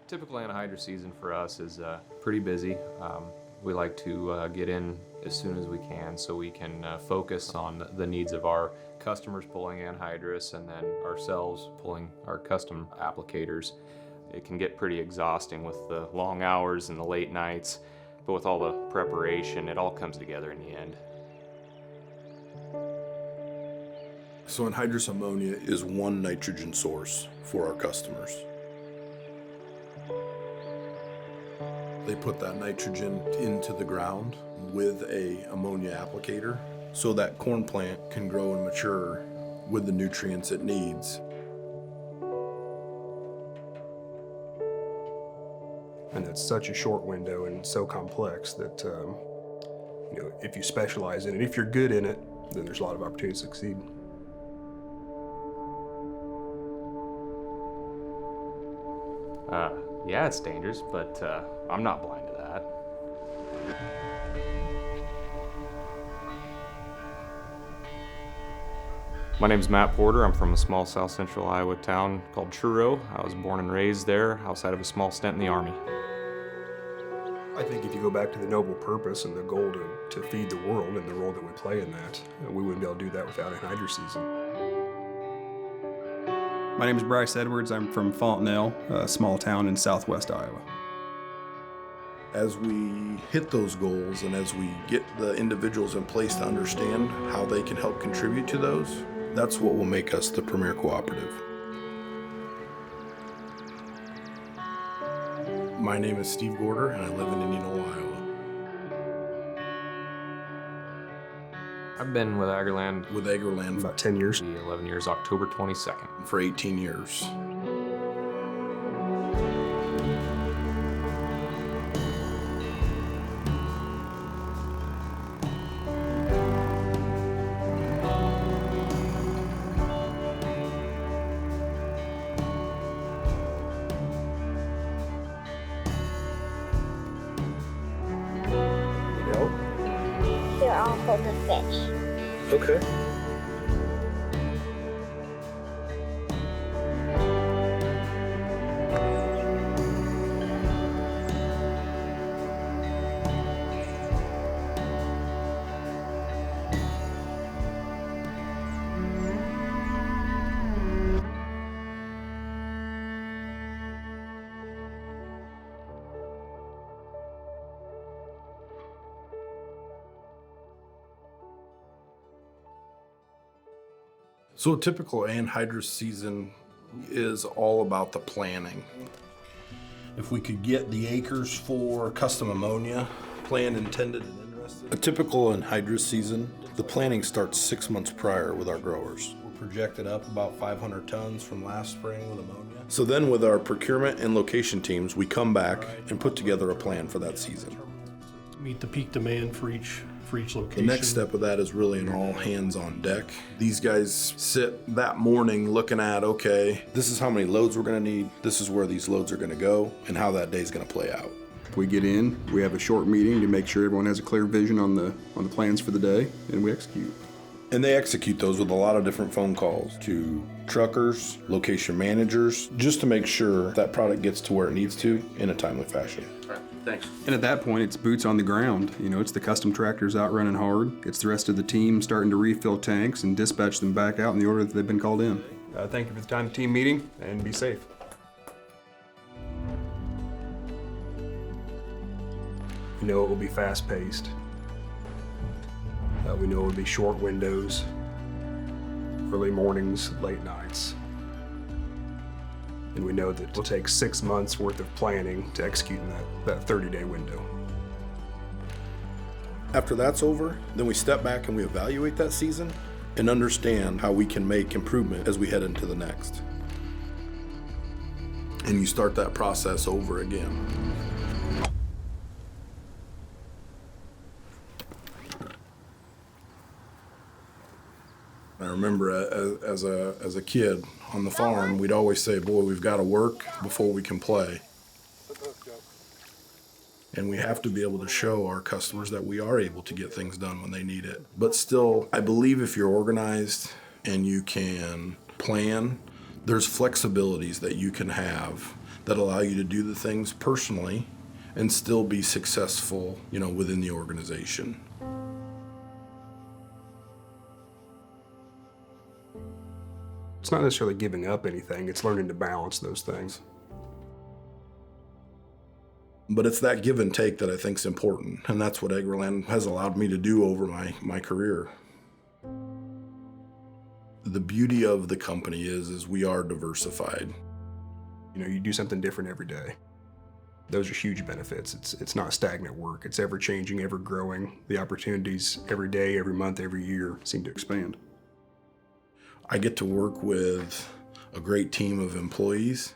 Typical anhydrous season for us is pretty busy. We like to get in as soon as we can so we can focus on the needs of our customers pulling anhydrous and then ourselves pulling our custom applicators. It can get pretty exhausting with the long hours and the late nights, but with all the preparation, it all comes together in the end. So anhydrous ammonia is one nitrogen source for our customers. They put that nitrogen into the ground with a ammonia applicator so that corn plant can grow and mature with the nutrients it needs. And it's such a short window and so complex that if you specialize in it, if you're good in it, then there's a lot of opportunity to succeed. Yeah, it's dangerous, but I'm not blind to that. My name's Matt Porter. I'm from a small south central Iowa town called Truro. I was born and raised there outside of a small stint in the Army. I think if you go back to the noble purpose and the goal to feed the world and the role that we play in that, we wouldn't be able to do that without anhydrous season. My name is Bryce Edwards. I'm from Fontenelle, a small town in southwest Iowa. As we hit those goals and as we get the individuals in place to understand how they can help contribute to those, that's what will make us the premier cooperative. My name is Steve Gorder and I live in Indianola, Iowa. I've been with AGRILAND With AGRILAND About 10 years. 11 years, October 22nd. for 18 years. They're all for the fish. Okay. So a typical anhydrous season is all about the planning. If we could get the acres for custom ammonia planned, intended, and interested. A typical anhydrous season, the planning starts 6 months prior with our growers. We're projected up about 500 tons from last spring with ammonia. So then with our procurement and location teams, we come back and put together a plan for that season. Meet the peak demand for each The location. next step of that is really an all hands on deck. These guys sit that morning looking at, okay, this is how many loads we're gonna need, this is where these loads are gonna go, and how that day's gonna play out. We get in, we have a short meeting to make sure everyone has a clear vision on the plans for the day, and we execute. And they execute those with a lot of different phone calls to truckers, location managers, just to make sure that product gets to where it needs to in a timely fashion. Thanks. And at that point, it's boots on the ground. It's the custom tractors out running hard. It's the rest of the team starting to refill tanks and dispatch them back out in the order that they've been called in. Thank you for the time team meeting and be safe. We know it will be fast paced. We know it will be short windows, early mornings, late nights. And we know that it will take 6 months worth of planning to execute in that 30-day window. After that's over, then we step back and we evaluate that season and understand how we can make improvement as we head into the next. And you start that process over again. I remember as a kid on the farm, we'd always say, boy, we've got to work before we can play. And we have to be able to show our customers that we are able to get things done when they need it. But still, I believe if you're organized and you can plan, there's flexibilities that you can have that allow you to do the things personally and still be successful, within the organization. It's not necessarily giving up anything, it's learning to balance those things. But it's that give and take that I think is important, and that's what AGRILAND has allowed me to do over my career. The beauty of the company is we are diversified. You do something different every day. Those are huge benefits. It's not stagnant work. It's ever changing, ever growing. The opportunities every day, every month, every year seem to expand. I get to work with a great team of employees.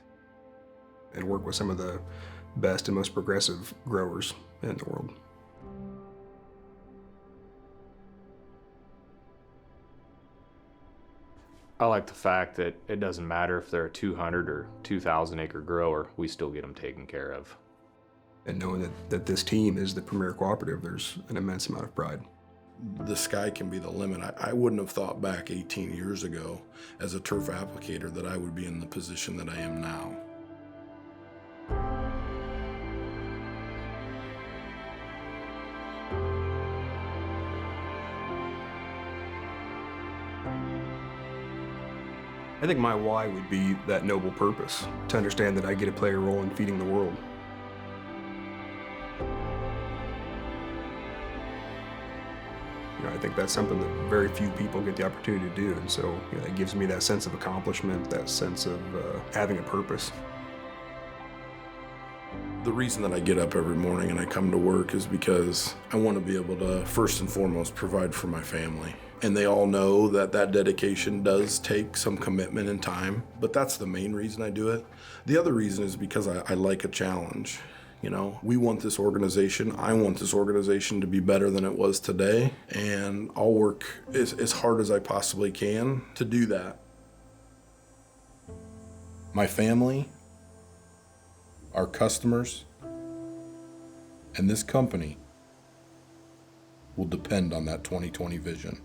And work with some of the best and most progressive growers in the world. I like the fact that it doesn't matter if they're a 200 or 2,000 acre grower, we still get them taken care of. And knowing that this team is the premier cooperative, there's an immense amount of pride. The sky can be the limit. I wouldn't have thought back 18 years ago as a turf applicator that I would be in the position that I am now. I think my why would be that noble purpose, to understand that I get to play a role in feeding the world. I think that's something that very few people get the opportunity to do, and so it gives me that sense of accomplishment, that sense of having a purpose. The reason that I get up every morning and I come to work is because I want to be able to, first and foremost, provide for my family. And they all know that dedication does take some commitment and time, but that's the main reason I do it. The other reason is because I like a challenge. We want this organization, I want this organization to be better than it was today, and I'll work as hard as I possibly can to do that. My family, our customers, and this company will depend on that 2020 vision.